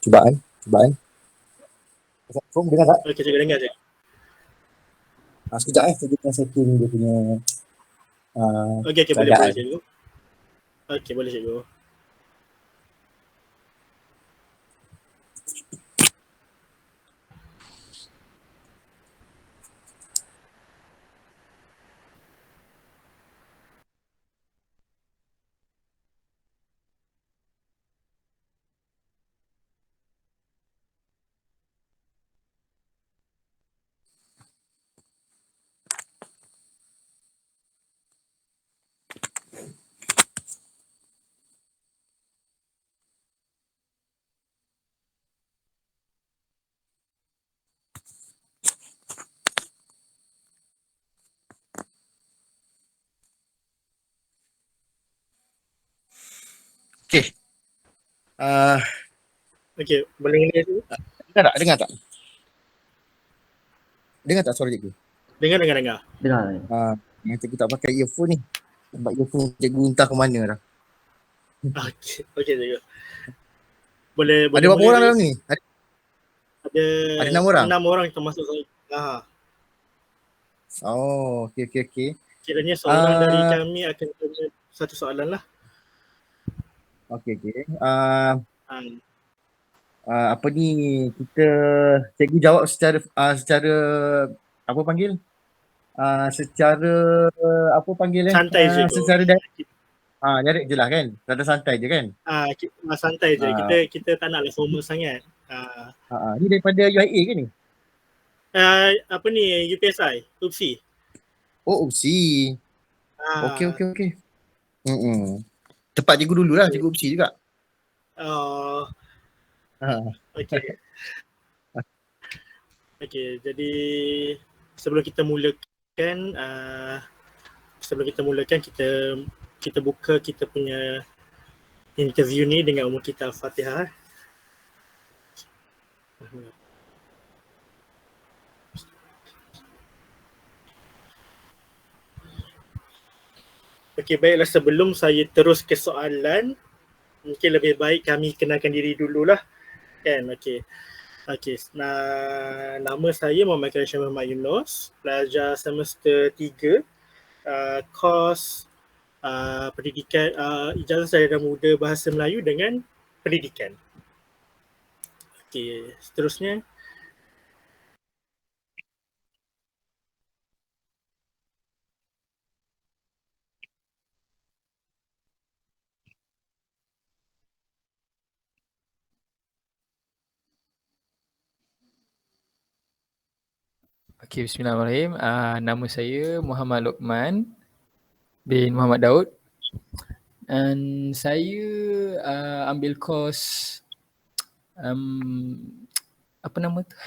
Cubaan. Assalamualaikum, dengar tak? Okey, cikgu dengar je. Sekejap saya tengah setting dia punya Okey, boleh keadaan. cikgu. Okey, boleh cikgu. Okey. Okey, boleh dengar cikgu? Dengar tak? Dengar tak suara cikgu? Dengar. Yang cikgu tak pakai earphone ni. Sebab earphone cikgu entah ke mana dah. Okey cikgu. Boleh Ada berapa orang dalam ni? Ada 6 orang? 6 orang termasuk saya. Oh, okey. Kiranya seorang dari kami akan tanya satu soalan lah. Okey. Um, Apa ni, kita cikgu jawab secara apa panggil? Secara apa panggil santai cikgu. secara direct je lah kan? Rada santai je kan? Santai je. Kita tak naklah formal sangat. Ni daripada UIA ke ni? Apa ni, UPSI, UPSI. Oh, UPSI. Okey. Tepat cikgu dulu lah, cikgu UPSI juga. Okey, jadi sebelum kita mulakan, kita buka kita punya interview ni dengan umur kita Al-Fatihah. Okey, baiklah, sebelum saya terus ke soalan, mungkin lebih baik kami kenalkan diri dululah kan. Okey, nama saya Muhammad Karyam Muhammad Yunus, pelajar semester 3, kos pendidikan, ijazah sarjana muda Bahasa Melayu dengan pendidikan. Okey, seterusnya. Okey, bismillahirrahmanirrahim. Nama saya Muhammad Lokman bin Muhammad Daud. Dan saya ambil kos apa nama tu?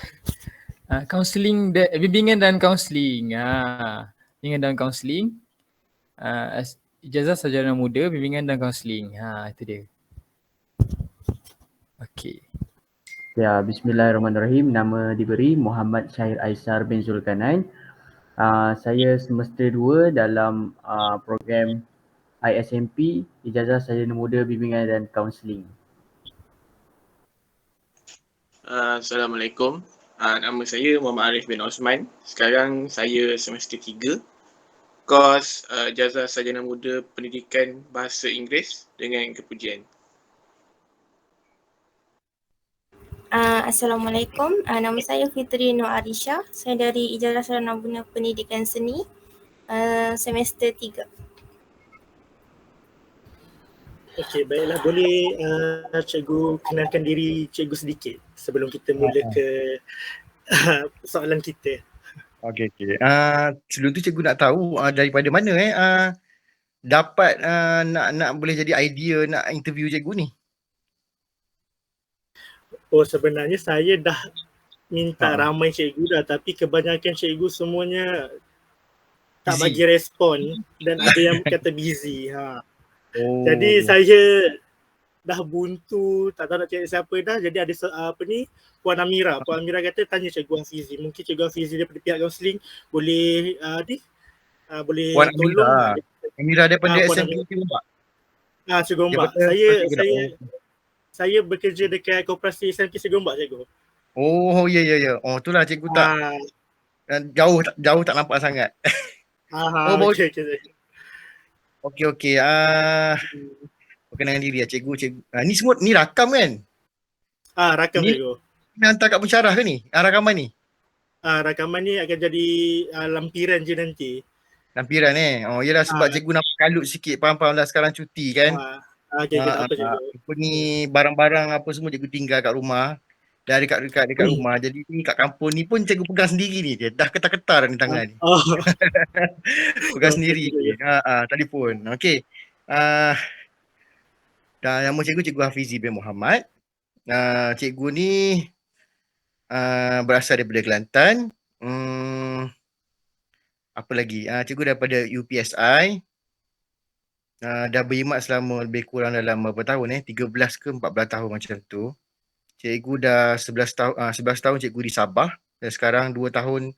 Counselling, bimbingan dan kaunseling. Bimbingan dan kaunseling. Ijazah sarjana muda, bimbingan dan kaunseling. Itu dia. Okey. Ya, bismillahirrahmanirrahim. Nama diberi Muhammad Syahir Aisar bin Zulkarnain. Saya semester 2 dalam program ISMP, Ijazah Sarjana Muda Bimbingan dan Kaunseling. Assalamualaikum. Nama saya Muhammad Arif bin Osman. Sekarang saya semester 3. Kos Ijazah Sarjana Muda Pendidikan Bahasa Inggeris dengan Kepujian. Assalamualaikum. Nama saya Fitri Nur Arisha. Saya dari Ijazah Sarjana Muda Pendidikan Seni semester 3. Okey, baiklah, boleh cikgu kenalkan diri cikgu sedikit sebelum kita mula ke soalan kita. Okey. Sebelum tu cikgu nak tahu daripada mana dapat nak boleh jadi idea nak interview cikgu ni? Oh, sebenarnya saya dah minta ramai cikgu dah, tapi kebanyakan cikgu semuanya tak bagi respon dan ada yang kata busy. Jadi saya dah buntu, tak tahu nak cari siapa dah. Jadi ada Puan Amira. Puan Amira kata tanya Cikgu Hafizi. Mungkin Cikgu Hafizi daripada pihak kaunseling boleh boleh Puan tolong. Amira daripada SMP Cikgu Ombak. Cikgu Ombak. saya bekerja dekat Koperasi SMK Segombak, cikgu. Oh, ya. Oh, itulah cikgu tak jauh tak nampak sangat. Oh, baru Okey, cikgu. okey. Perkenalkan diri cikgu. Ni semua ni rakam kan? Rakam, Ni cikgu. hantar kat pensyarah ke ni? Rakaman ni? Rakaman ni akan jadi lampiran je nanti. Lampiran Oh, yelah sebab cikgu nampak kalut sikit. Faham lah sekarang cuti kan? Okey, apa cikgu? Apa ni barang-barang apa semua cikgu tinggal kat rumah. Dah dekat rumah. Jadi ni kat kampung ni pun cikgu pegang sendiri ni. Dia dah ketar-ketar ni tangan ni. Pegang sendiri ni. Telefon. Okey. Dan nama cikgu Hafizi bin Muhammad. Cikgu ni berasal daripada Kelantan. Apa lagi? Cikgu daripada UPSI. Dah berkhidmat selama lebih kurang dalam berapa tahun 13 ke 14 tahun macam tu. Cikgu dah 11 tahun cikgu di Sabah dan sekarang 2 tahun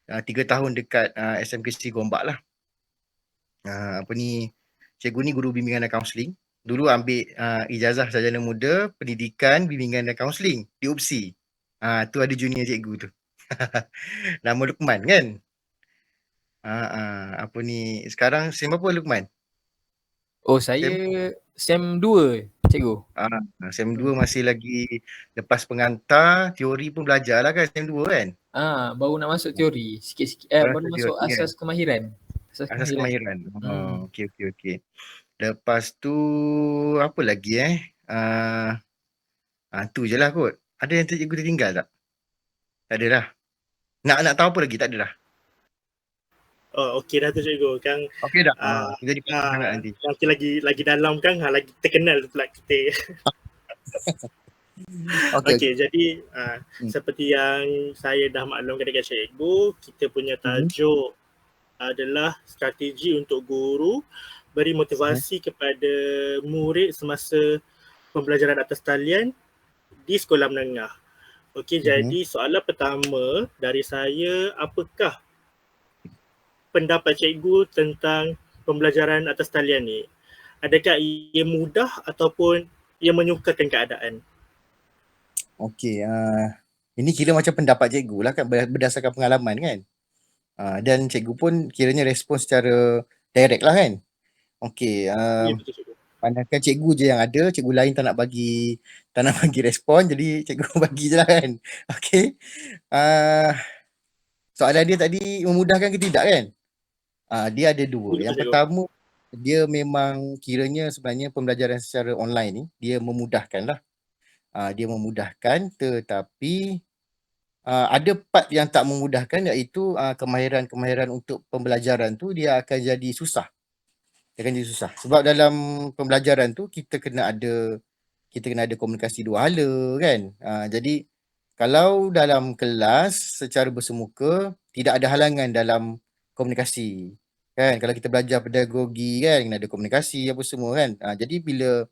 3 tahun dekat SMKC Gombak lah. Apa ni, cikgu ni guru bimbingan dan kaunseling. Dulu ambil ijazah sarjana muda pendidikan bimbingan dan kaunseling di UPSI. Tu ada junior cikgu tu. Nama Lukman kan? Apa ni, sekarang SEM apa Lukman? Oh, saya SEM 2, cikgu. SEM 2 masih lagi lepas pengantar, teori pun belajar lah kan SEM 2 kan? Baru nak masuk teori sikit-sikit. Baru masuk teori, asas kemahiran. Asas kemahiran. Okey. Lepas tu apa lagi tu je lah kot. Ada yang cikgu tertinggal tak? Tak ada lah. Nak tahu apa lagi? Tak ada lah. Okey dah tu cikgu kan. Okey dah. Kita dipakai sangat nanti. Lagi dalam kan lagi terkenal pula kita. Okey, jadi seperti yang saya dah maklumkan dekat cikgu, kita punya tajuk adalah strategi untuk guru beri motivasi kepada murid semasa pembelajaran atas talian di sekolah menengah. Okey, jadi soalan pertama dari saya, apakah pendapat cikgu tentang pembelajaran atas talian ni? Adakah ia mudah ataupun ia menyukarkan keadaan? Okey, ini kira macam pendapat cikgu lah kan, berdasarkan pengalaman kan. Dan cikgu pun kiranya respon secara direct lah kan. Okey, pandangkan cikgu je yang ada, cikgu lain tak nak bagi respon, jadi cikgu bagi je lah kan. Okey. Soalan dia tadi memudahkan ke tidak kan? Dia ada dua. Yang pertama, dia memang kiranya sebenarnya pembelajaran secara online ni, dia memudahkan lah. Dia memudahkan, tetapi ada part yang tak memudahkan, iaitu kemahiran-kemahiran untuk pembelajaran tu dia akan jadi susah. Sebab dalam pembelajaran tu kita kena ada komunikasi dua hala kan. Jadi kalau dalam kelas secara bersemuka tidak ada halangan dalam komunikasi kan. Kalau kita belajar pedagogi kan, kena ada komunikasi apa semua kan. Jadi bila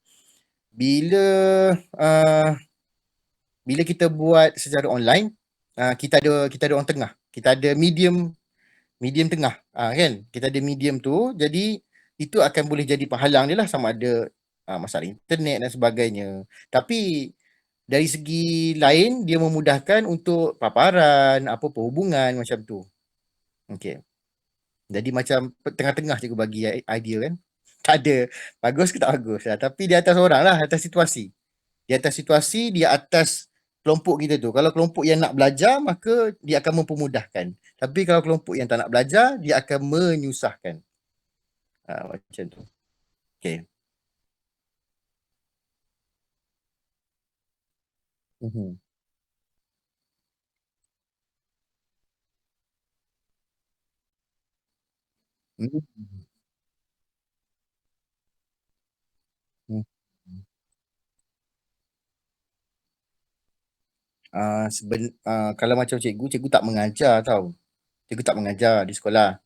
kita buat secara online, kita ada orang tengah. Kita ada medium tengah kan. Kita ada medium tu, jadi itu akan boleh jadi penghalang dia lah, sama ada masalah internet dan sebagainya. Tapi dari segi lain dia memudahkan untuk paparan, apa-apa hubungan macam tu. Okey. Jadi macam tengah-tengah cikgu bagi idea kan. Tak ada bagus ke tak bagus lah. Tapi di atas orang lah, atas situasi. Di atas situasi, di atas kelompok kita tu. Kalau kelompok yang nak belajar, maka dia akan mempermudahkan. Tapi kalau kelompok yang tak nak belajar, dia akan menyusahkan. Macam tu. Okay. Kalau macam cikgu tak mengajar tau. Cikgu tak mengajar di sekolah.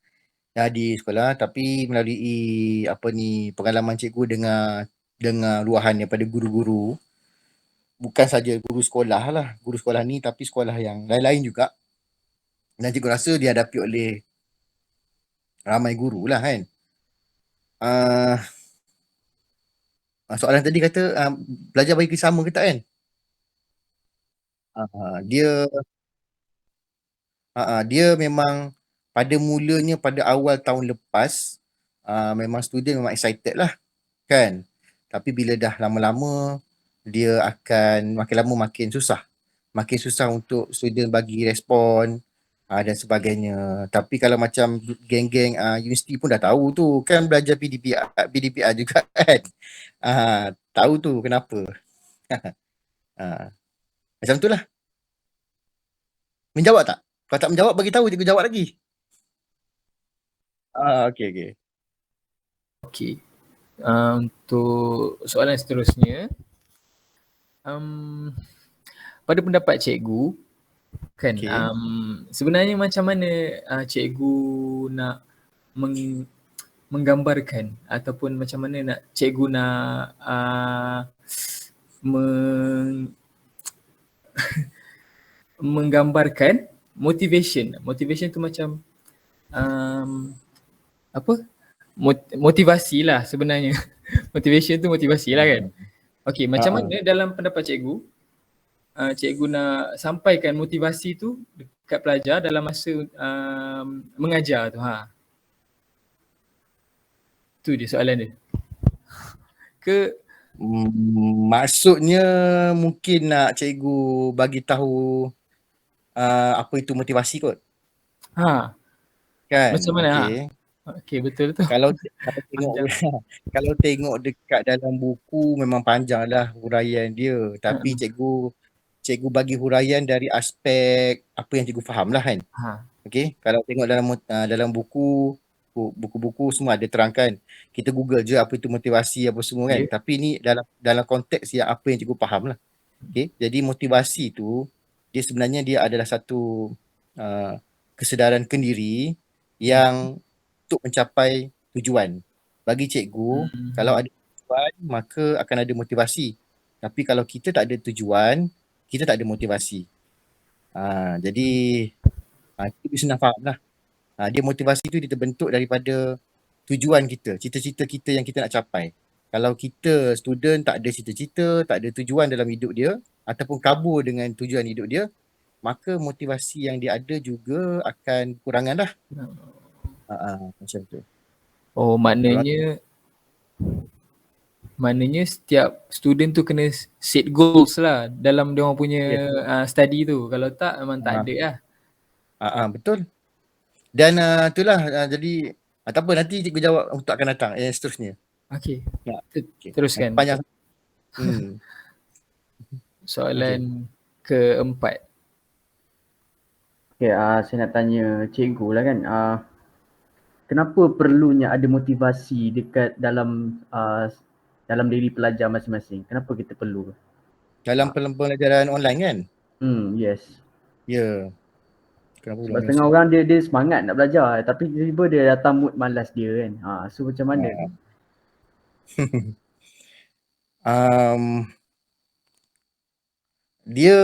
Tapi melalui pengalaman cikgu dengar luahan daripada guru-guru, bukan saja guru sekolah lah, guru sekolah ni, tapi sekolah yang lain-lain juga. Dan cikgu rasa dihadapi oleh ramai guru lah kan. Soalan tadi kata belajar bagi sama ke tak kan? Dia memang pada mulanya pada awal tahun lepas memang student memang excited lah kan. Tapi bila dah lama-lama dia akan makin lama makin susah. Makin susah untuk student bagi respon dan sebagainya. Tapi kalau macam geng-geng universiti pun dah tahu tu kan, belajar PDPR juga kan. Tahu tu kenapa. Macam tu lah. Menjawab tak? Kalau tak menjawab bagi tahu, cikgu jawab lagi. Okey. Okey. Untuk soalan seterusnya, pada pendapat cikgu kan, Okey. sebenarnya macam mana cikgu nak menggambarkan ataupun macam mana nak cikgu nak menggambarkan motivation. Motivation tu macam motivasi lah sebenarnya. Motivation tu motivasi lah kan. Okey, macam mana dalam pendapat cikgu, cikgu nak sampaikan motivasi tu dekat pelajar dalam masa mengajar tu. Tu dia soalan dia. Maksudnya mungkin nak cikgu bagi tahu apa itu motivasi kot. Kan? Macam mana? Okey, betul tu. Kalau tengok dekat dalam buku memang panjang lah huraian dia. Tapi cikgu bagi huraian dari aspek apa yang cikgu faham lah kan. Okey, kalau tengok dalam buku-buku semua ada terangkan. Kita Google je apa itu motivasi apa semua kan. Tapi ni dalam konteks yang apa yang cikgu faham lah. Okey, jadi motivasi tu dia sebenarnya dia adalah satu kesedaran kendiri yang untuk mencapai tujuan. Bagi cikgu, kalau ada tujuan maka akan ada motivasi. Tapi kalau kita tak ada tujuan, kita tak ada motivasi. Jadi itu senang faham lah. Dia motivasi tu dia terbentuk daripada tujuan kita, cita-cita kita yang kita nak capai. Kalau kita student tak ada cita-cita, tak ada tujuan dalam hidup dia ataupun kabur dengan tujuan hidup dia, maka motivasi yang dia ada juga akan kurangan lah. Macam tu. Maknanya setiap student tu kena set goals lah dalam dia orang punya study tu. Kalau tak memang tak ada lah. Betul. Dan itulah jadi tak apa, nanti cikgu jawab untuk akan datang seterusnya. Okey. Teruskan. Panjang. Soalan keempat. Okay, saya nak tanya cikgu lah kan. Kenapa perlunya ada motivasi dekat dalam diri pelajar masing-masing? Kenapa kita perlu? Dalam pembelajaran online kan? Yes. Ya. Sebab setengah orang dia semangat nak belajar tapi tiba-tiba dia datang mood malas dia kan. So macam mana? Dia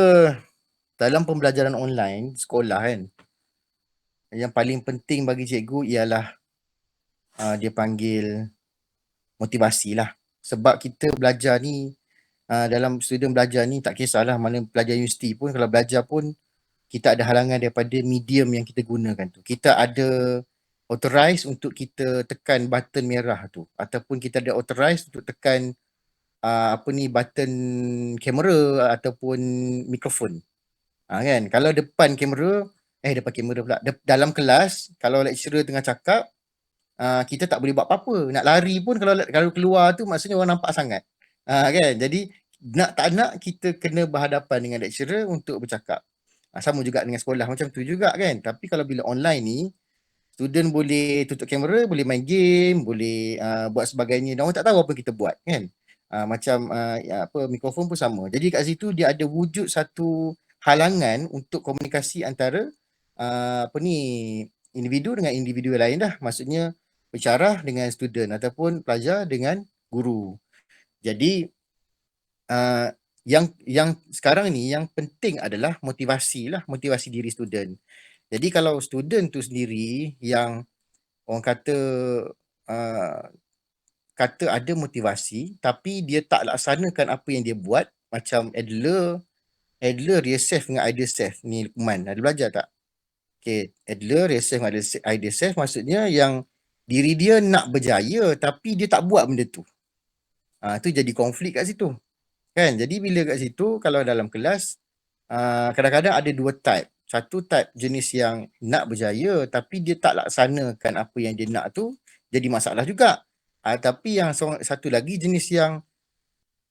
dalam pembelajaran online sekolah kan, yang paling penting bagi cikgu ialah dia panggil motivasi lah. Sebab kita belajar ni, dalam student belajar ni tak kisahlah mana pelajar universiti pun, kalau belajar pun kita ada halangan daripada medium yang kita gunakan tu. Kita ada authorize untuk kita tekan button merah tu, ataupun kita ada authorize untuk tekan button kamera ataupun mikrofon. Kan, kalau depan kamera pula, dalam kelas kalau lecturer tengah cakap, kita tak boleh buat apa-apa. Nak lari pun kalau keluar tu maksudnya orang nampak sangat. Kan, jadi nak tak nak kita kena berhadapan dengan lecturer untuk bercakap. Sama juga dengan sekolah macam tu juga kan. Tapi kalau bila online ni, student boleh tutup kamera, boleh main game, boleh buat sebagainya. Dan orang tak tahu apa kita buat kan. Macam mikrofon pun sama. Jadi kat situ dia ada wujud satu halangan untuk komunikasi antara individu dengan individu lain dah. Maksudnya pensyarah dengan student ataupun pelajar dengan guru. Jadi yang sekarang ni yang penting adalah motivasi diri student. Jadi kalau student tu sendiri yang orang kata kata ada motivasi tapi dia tak laksanakan apa yang dia buat, macam Adler real self dengan idea self ni, Lukman ada belajar tak? Okay, Adler real self dengan idea self maksudnya yang diri dia nak berjaya tapi dia tak buat benda tu. Tu jadi konflik kat situ. Kan? Jadi bila kat situ kalau dalam kelas kadang-kadang ada dua type. Satu type jenis yang nak berjaya tapi dia tak laksanakan apa yang dia nak tu, jadi masalah juga. Tapi yang satu lagi jenis yang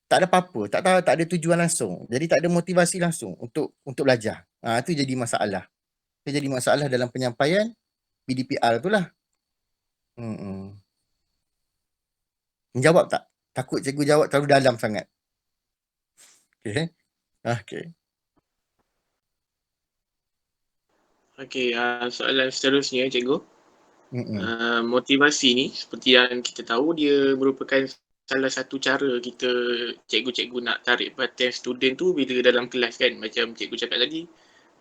tak ada apa-apa, tak ada tujuan langsung. Jadi tak ada motivasi langsung untuk belajar. Tu jadi masalah. Itu jadi masalah dalam penyampaian PDPR tu lah. Menjawab tak? Takut cikgu jawab terlalu dalam sangat. Okay. Okay. Okey, soalan seterusnya cikgu. Motivasi ni seperti yang kita tahu dia merupakan salah satu cara kita cikgu-cikgu nak tarik perhatian student tu bila dalam kelas kan, macam cikgu cakap tadi,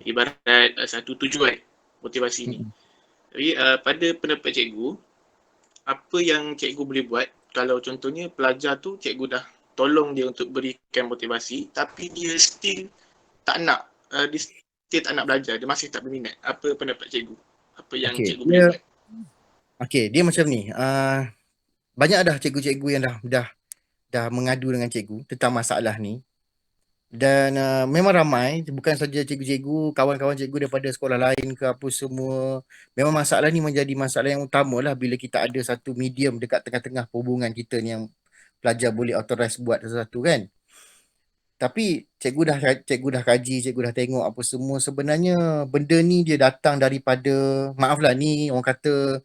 ibarat satu tujuan motivasi ni. Tapi pada pendapat cikgu, apa yang cikgu boleh buat kalau contohnya pelajar tu cikgu dah tolong dia untuk berikan motivasi tapi dia still tak nak, dia tak nak belajar, dia masih tak berminat. Apa pendapat cikgu? Apa yang cikgu boleh buat? Okey, dia macam ni. Banyak dah cikgu-cikgu yang dah mengadu dengan cikgu tentang masalah ni. Dan memang ramai, bukan saja cikgu-cikgu, kawan-kawan cikgu daripada sekolah lain ke apa semua. Memang masalah ni menjadi masalah yang utama lah bila kita ada satu medium dekat tengah-tengah perhubungan kita ni yang pelajar boleh authorize buat sesuatu kan. Tapi cikgu dah kaji, cikgu dah tengok apa semua. Sebenarnya benda ni dia datang daripada, maaflah ni orang kata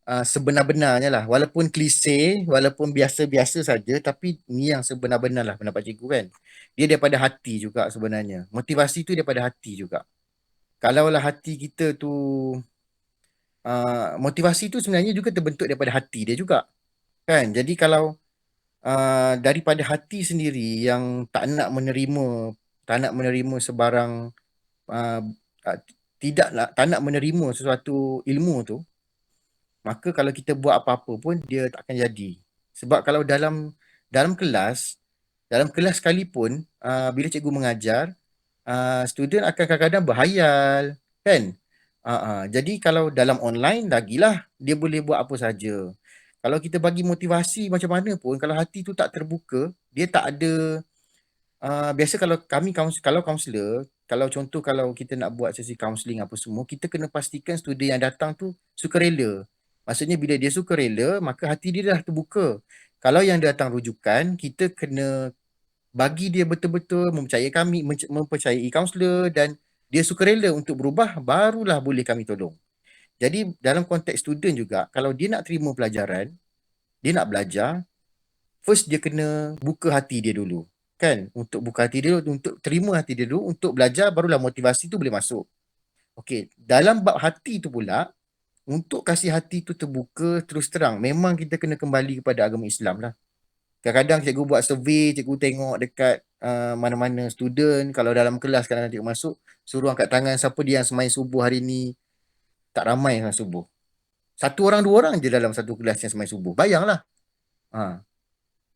sebenar-benarnya lah. Walaupun klise, walaupun biasa-biasa saja, tapi ni yang sebenar-benar lah pendapat cikgu kan. Dia daripada hati juga sebenarnya. Motivasi tu daripada hati juga. Kalaulah hati kita tu, motivasi tu sebenarnya juga terbentuk daripada hati dia juga. Kan? Jadi kalau daripada hati sendiri yang tak nak menerima sebarang tak nak menerima sesuatu ilmu tu, maka kalau kita buat apa-apa pun dia tak akan jadi. Sebab kalau dalam kelas sekalipun bila cikgu mengajar, student akan kadang-kadang berhayal kan. Jadi kalau dalam online lagilah dia boleh buat apa saja. Kalau kita bagi motivasi macam mana pun, kalau hati tu tak terbuka, dia tak ada. Biasa kalau kaunselor, kalau contoh kalau kita nak buat sesi kaunseling apa semua, kita kena pastikan student yang datang tu sukarela. Maksudnya bila dia sukarela, maka hati dia dah terbuka. Kalau yang datang rujukan, kita kena bagi dia betul-betul mempercayai kaunselor dan dia sukarela untuk berubah, barulah boleh kami tolong. Jadi dalam konteks student juga, kalau dia nak terima pelajaran, dia nak belajar, first dia kena buka hati dia dulu. Kan? Untuk buka hati dia dulu, untuk terima hati dia dulu, untuk belajar, barulah motivasi tu boleh masuk. Okey, dalam bab hati tu pula, untuk kasih hati tu terbuka, terus terang, memang kita kena kembali kepada agama Islam lah. Kadang-kadang cikgu buat survey, cikgu tengok dekat mana-mana student, kalau dalam kelas kadang-kadang cikgu masuk, suruh angkat tangan siapa dia yang semain subuh hari ni. Tak ramai yang subuh. 1 orang 2 orang je dalam satu kelas yang semain subuh. Bayanglah.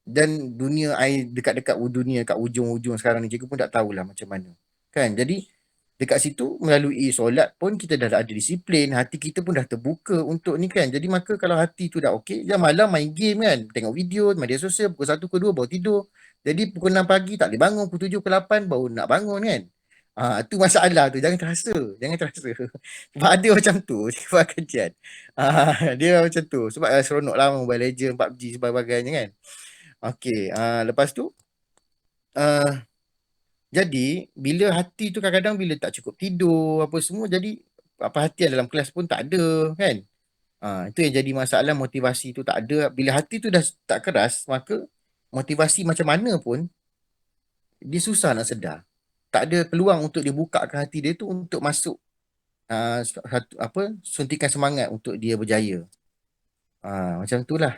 Dan dunia air dekat-dekat dunia kat ujung-ujung sekarang ni cikgu pun tak tahulah macam mana. Kan? Jadi dekat situ melalui solat pun kita dah ada disiplin, hati kita pun dah terbuka untuk ni kan. Jadi maka kalau hati tu dah okey, jangan malam main game kan, tengok video, media sosial, pukul 1 ke 2 baru tidur. Jadi pukul 6 pagi tak boleh bangun, pukul 7 ke 8 baru nak bangun kan. Tu masalah tu, jangan terasa. Sebab ada macam tu, cikgu kajian. Dia macam tu, sebab seronok lah Mobile Legends, PUBG sebagainya kan. Okey, lepas tu jadi bila hati tu kadang-kadang bila tak cukup tidur apa semua, jadi perhatian dalam kelas pun tak ada kan. Itu yang jadi masalah, motivasi tu tak ada. Bila hati tu dah tak keras, maka motivasi macam mana pun dia susah nak sedar. Tak ada peluang untuk dia bukakan hati dia tu untuk masuk suntikan semangat untuk dia berjaya. Macam tu lah.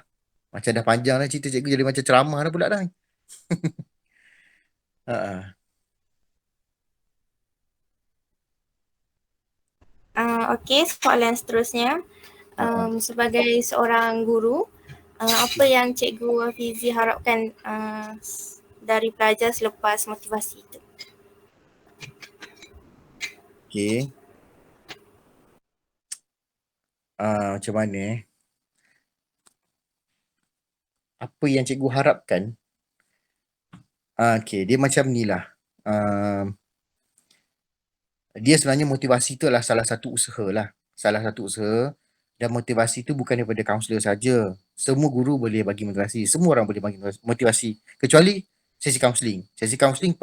Macam dah panjang lah cerita cikgu, jadi macam ceramah dah pula dah. Okey, soalan seterusnya. Sebagai seorang guru, Apa yang Cikgu Hafizi harapkan dari pelajar selepas motivasi itu? Okay. Macam mana apa yang cikgu harapkan? Okay, dia macam ni lah. Dia sebenarnya motivasi tu adalah salah satu usaha lah. Salah satu usaha, dan motivasi tu bukan daripada kaunselor saja. Semua guru boleh bagi motivasi. Semua orang boleh bagi motivasi. Kecuali sesi kaunseling. Sesi kaunseling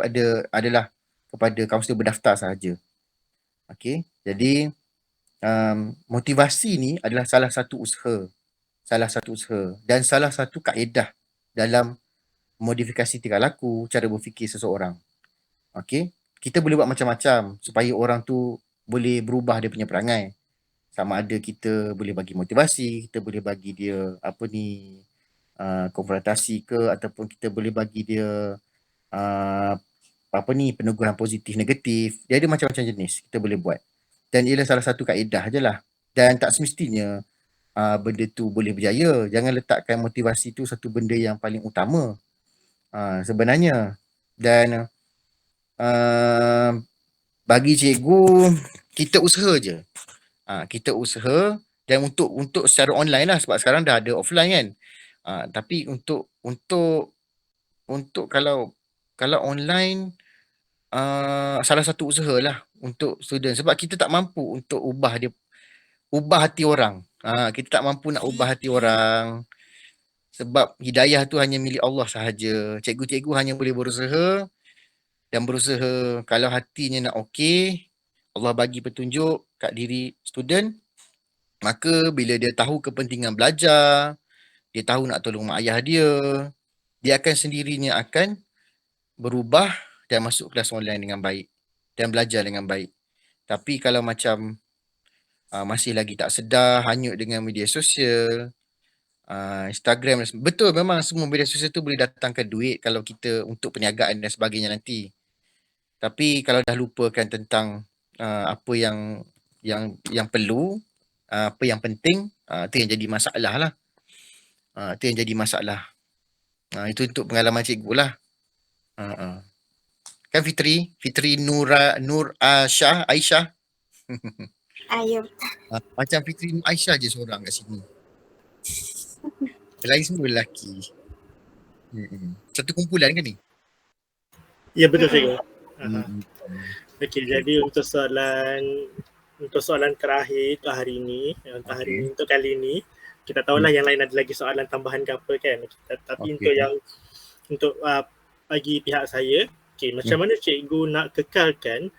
adalah kepada kaunselor berdaftar sahaja. Okay, jadi motivasi ni adalah salah satu usaha. Salah satu usaha dan salah satu kaedah dalam modifikasi tingkah laku, cara berfikir seseorang. Okay, kita boleh buat macam-macam supaya orang tu boleh berubah dia punya perangai. Sama ada kita boleh bagi motivasi, kita boleh bagi dia konfrontasi ke, ataupun kita boleh bagi dia peneguhan positif negatif. Dia ada macam-macam jenis kita boleh buat. Dan ialah salah satu kaedah je lah. Dan tak semestinya benda tu boleh berjaya. Jangan letakkan motivasi tu satu benda yang paling utama sebenarnya. Dan bagi cikgu, kita usaha je. Kita usaha, dan untuk secara online lah, sebab sekarang dah ada offline kan. Tapi untuk kalau online, salah satu usaha lah untuk student, sebab kita tak mampu untuk ubah hati orang. Kita tak mampu nak ubah hati orang, sebab hidayah tu hanya milik Allah sahaja. Cikgu-cikgu hanya boleh berusaha, dan berusaha kalau hatinya nak okey, Allah bagi petunjuk kat diri student, maka bila dia tahu kepentingan belajar, dia tahu nak tolong mak ayah dia akan sendirinya akan berubah dan masuk kelas online dengan baik dan belajar dengan baik. Tapi kalau macam masih lagi tak sedar, hanyut dengan media sosial, Instagram, betul memang semua media sosial tu boleh datangkan duit kalau kita untuk perniagaan dan sebagainya nanti. Tapi kalau dah lupakan tentang apa yang perlu, apa yang penting, itu yang jadi masalah lah. Itu yang jadi masalah. Itu untuk pengalaman cikgu lah. Kan Fitri Nur Aisyah. Ya. Macam Fitri Nur Aisyah je seorang kat sini. Lain semua lelaki. Satu kumpulan kan ni? Ya, betul cikgu. Okey, jadi untuk soalan terakhir untuk hari ini, untuk kali ini, kita tahulah yang lain ada lagi soalan tambahan ke apa kan. Tapi untuk bagi pihak saya, macam mana cikgu nak kekalkan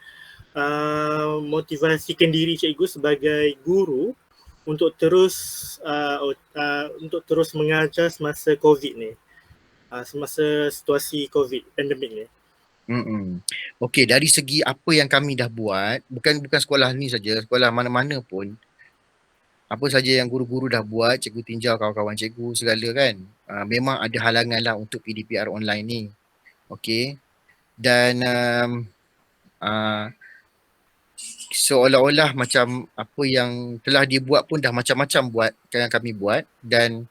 motivasi kendiri cikgu sebagai guru untuk terus mengajar semasa COVID ni, semasa situasi COVID pandemik ni. Okey, dari segi apa yang kami dah buat, bukan sekolah ni saja, sekolah mana-mana pun, apa saja yang guru-guru dah buat, cikgu tinjau kawan-kawan cikgu segala kan, memang ada halangan lah untuk PDPR online ni. Okey, dan seolah-olah macam apa yang telah dibuat pun dah macam-macam buat yang kami buat, dan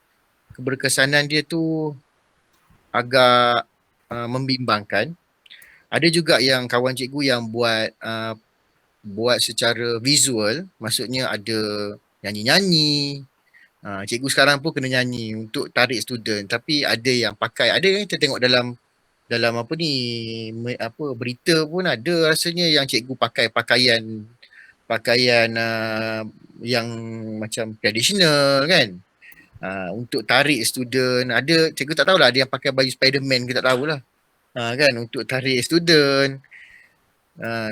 keberkesanan dia tu agak membimbangkan. Ada juga yang kawan cikgu yang buat secara visual, maksudnya ada nyanyi-nyanyi. Cikgu sekarang pun kena nyanyi untuk tarik student, tapi ada yang pakai, ada kita tengok dalam berita pun ada rasanya yang cikgu pakai pakaian yang macam tradisional kan, untuk tarik student. Ada cikgu tak tahulah, ada yang pakai baju Spiderman, kita tak tahulah. Kan, untuk tarik student.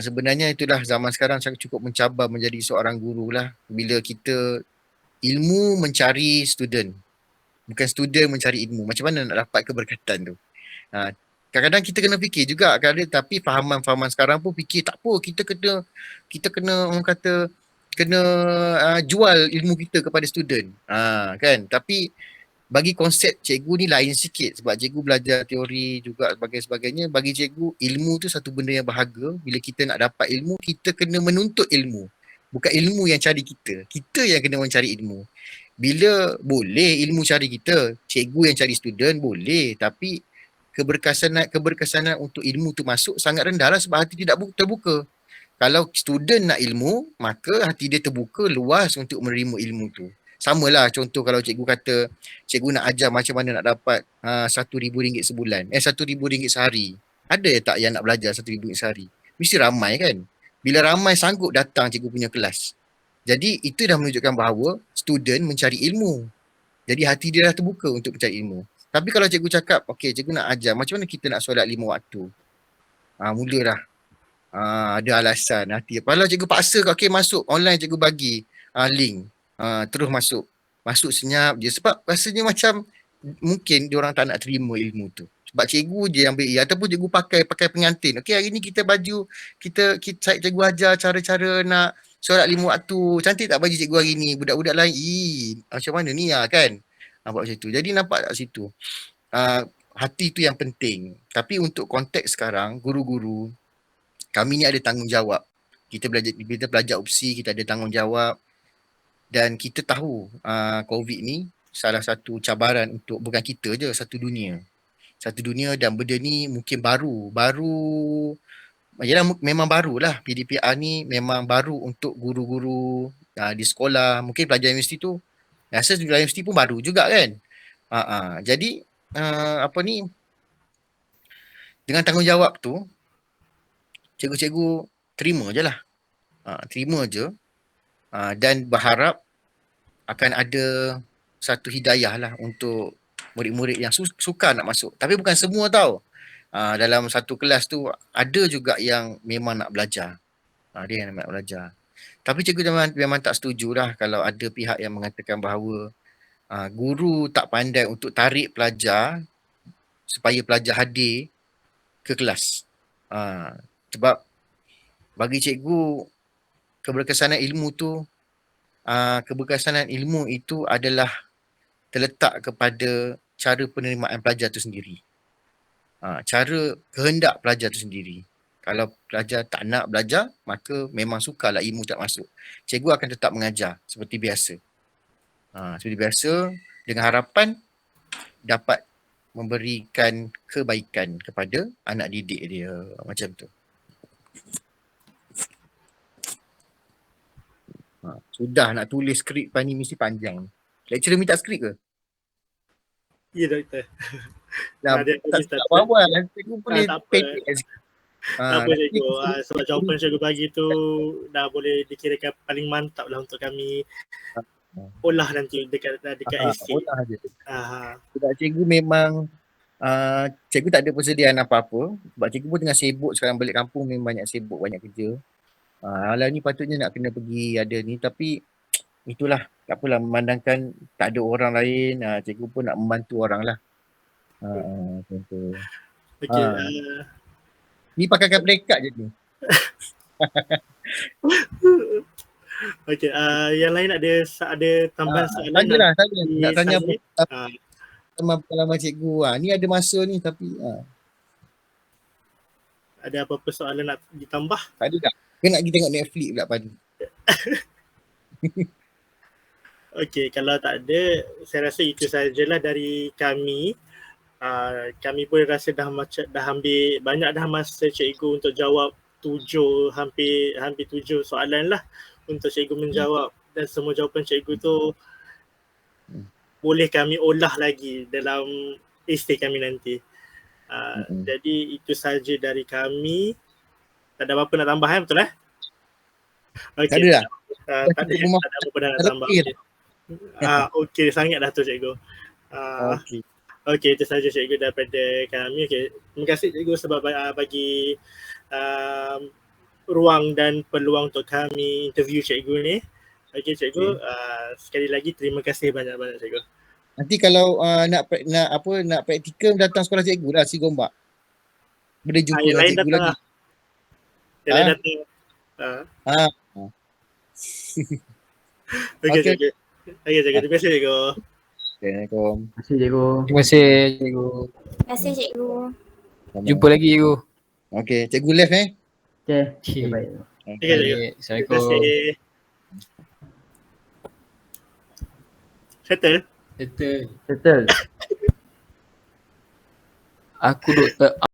Sebenarnya itulah zaman sekarang cukup mencabar menjadi seorang guru lah, bila kita ilmu mencari student, bukan student mencari ilmu. Macam mana nak dapat keberkatan tu? Kadang-kadang kita kena fikir juga, tapi fahaman sekarang pun fikir tak apa, kita kena orang kata kena jual ilmu kita kepada student, kan. Tapi bagi konsep cikgu ni lain sikit, sebab cikgu belajar teori juga sebagainya. Bagi cikgu, ilmu tu satu benda yang berharga. Bila kita nak dapat ilmu, kita kena menuntut ilmu, bukan ilmu yang cari kita yang kena mencari ilmu. Bila boleh ilmu cari kita, cikgu yang cari student boleh, tapi keberkesanan untuk ilmu tu masuk sangat rendah lah sebab hati tidak terbuka. Kalau student nak ilmu, maka hati dia terbuka luas untuk menerima ilmu tu. Samalah contoh kalau cikgu kata, cikgu nak ajar macam mana nak dapat RM1,000 sebulan, RM1,000 sehari. Ada tak yang nak belajar RM1,000 sehari? Mesti ramai kan? Bila ramai sanggup datang cikgu punya kelas. Jadi itu dah menunjukkan bahawa student mencari ilmu. Jadi hati dia dah terbuka untuk mencari ilmu. Tapi kalau cikgu cakap, okey cikgu nak ajar, macam mana kita nak solat 5 waktu? Mula dah. Ada alasan hati. Kalau cikgu paksa, okey masuk online cikgu bagi link. Terus masuk. Masuk senyap je. Sebab rasanya macam mungkin diorang tak nak terima ilmu tu. Sebab cikgu je yang beri. Ataupun cikgu pakai pengantin. Okey hari ni kita cikgu ajar cara-cara nak solat 5 waktu. Cantik tak baju cikgu hari ni? Budak-budak lain. Macam mana ni kan? Nampak macam tu. Jadi nampak tak situ. Hati tu yang penting. Tapi untuk konteks sekarang, guru-guru, kami ni ada tanggungjawab. Kita belajar opsi, kita ada tanggungjawab. Dan kita tahu COVID ni salah satu cabaran untuk bukan kita je, satu dunia. Satu dunia dan benda ni mungkin baru. Yalah memang barulah. PDPR ni memang baru untuk guru-guru di sekolah. Mungkin pelajar universiti tu, rasa pelajar universiti pun baru juga kan. Jadi dengan tanggungjawab tu, cikgu-cikgu terima je lah. Terima je. Dan berharap akan ada satu hidayah lah untuk murid-murid yang suka nak masuk. Tapi bukan semua tau. Dalam satu kelas tu ada juga yang memang nak belajar. Dia yang nak belajar. Tapi cikgu memang tak setuju lah kalau ada pihak yang mengatakan bahawa guru tak pandai untuk tarik pelajar supaya pelajar hadir ke kelas. Sebab bagi cikgu keberkesanan ilmu itu adalah terletak kepada cara penerimaan pelajar tu sendiri. Cara kehendak pelajar tu sendiri. Kalau pelajar tak nak belajar, maka memang sukarlah ilmu tak masuk. Cikgu akan tetap mengajar seperti biasa. Seperti biasa dengan harapan dapat memberikan kebaikan kepada anak didik dia. Macam tu. Sudah nak tulis skrip ni mesti panjang. Lecturer minta skrip ke? Ya, doktor. Tak awal cikgu boleh pendek sikit. Tak apa cikgu. Sebab jawapan cikgu bagi tu dah boleh dikirakan paling mantap lah untuk kami olah nanti dekat SC. Olah je. Sebab cikgu memang cikgu tak ada persediaan apa-apa. Sebab cikgu pun tengah sibuk sekarang balik kampung, memang banyak sibuk, banyak kerja. Alah ni patutnya nak kena pergi ada ni, tapi itulah, tak apalah, memandangkan tak ada orang lain, cikgu pun nak membantu orang lah. Macam tu. Okay. Ni pakaikan prekat je ni. Okay, yang lain ada tambahan soalan? Tanyalah, nak tanya apa pengalaman cikgu. Ni ada masa ni tapi ada apa-apa soalan nak ditambah? tak ada tak? Ke nak pergi tengok Netflix pula pagi? Okay, kalau tak ada, saya rasa itu sajalah dari kami. Kami pun rasa dah ambil banyak dah masa cikgu untuk jawab hampir 7 soalan lah untuk cikgu menjawab, dan semua jawapan cikgu tu boleh kami olah lagi dalam esei kami nanti. Jadi itu saja dari kami. Tak ada apa-apa nak tambah betul Okay. Tak ada lah. Tak ada apa-apa nak tambah. Okey, sangat dah tu cikgu. Okey, itu saja cikgu daripada kami. Okey, terima kasih cikgu sebab bagi ruang dan peluang untuk kami interview cikgu ni. Okey cikgu, sekali lagi terima kasih banyak-banyak cikgu. Nanti kalau nak praktikal datang sekolah cikgu lah, si Gombak. Boleh jumpa dengan cikgu lagi. Yang lain datang. Okey cikgu. Okey cikgu, terima kasih cikgu. Assalamualaikum. Terima kasih cikgu. Terima kasih cikgu. Terima kasih cikgu. Jumpa lagi cikgu. Okey, cikgu left Okay, baik. Okey cikgu. Assalamualaikum. Terima kasih. Settle? Settle. Settle. Aku Dr.